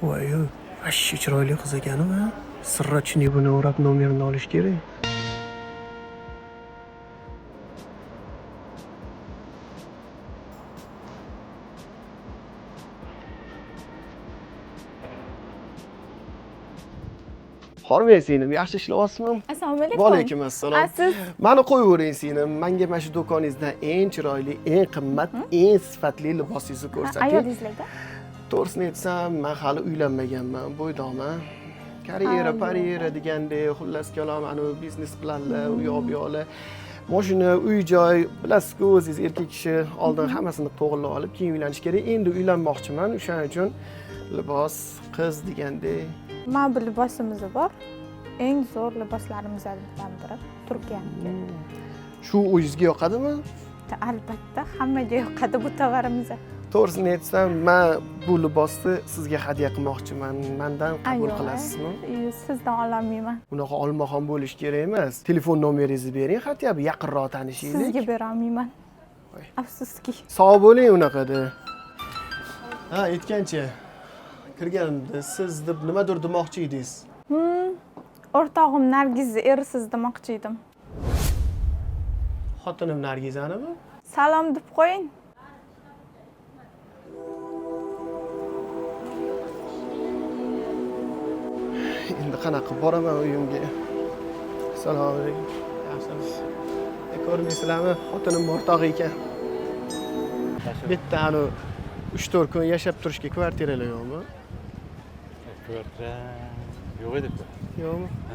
Voy, ashshi chiroyli qiz ekan-a. Sirrochniy buni o'rab nomerini olish kerak. Hormay singlim, yaxshi ishlayapsizmi? Assalomu alaykum. Va alaykum assalom. Siz? Mani qo'yavering singlim. Menga mana shu do'koningizdan eng chiroyli, eng qimmat, eng sifatli libosingizni ko'rsating. Ayolingizlarda? To'g'risini aytsam, men hali uylanmaganman, bo'ydoqman. Karyera degandek, xullas kalom, ana biznes planlar, u yoq bu yoqlar. Mashina, uy-joy, bilasiz-ku, o'zingiz erkak kishi oldin hammasini to'g'rilab olib, keyin uylanish kerak. Endi uylanmoqchiman, o'shaning uchun libos, qiz degandek. Mana bu libosimiz bor. Eng zo'r liboslarimizdan biri Turkiyaniki. Shu o'zingizga yoqadimi? Albatta, hammaga yoqadi bu tovarimiz. To'g'risini aytsam, men bu libosni sizga hadya qilmoqchiman. Mendan qabul qilasizmi? Sizdan ololmayman. Bunaqa olma ham bo'lish kerak emas. Telefon nomeringizni bering, hatto yaqinroq tanishaylik. Sizga bera olmayman. Afsuski. Sog' bo'ling unaqada. Ha, aytgancha. Kirganimda siz deb nimadir demoqchi edingiz. O'rtog'im Nargizni erisiz demoqchi edim. Xotinim Nargizanimi? Salom deb qo'ying. Endi qanaqa boraman uyimga? Assalomu alaykum. Yaxshimisiz? Ko'rmaysizlarmi? Xotinim o'rtog'i ekan. Bitta 3-4 kun yashab turishga kvartiralar yo'qmi? Kvartira yo'q edi. Yo'qmi?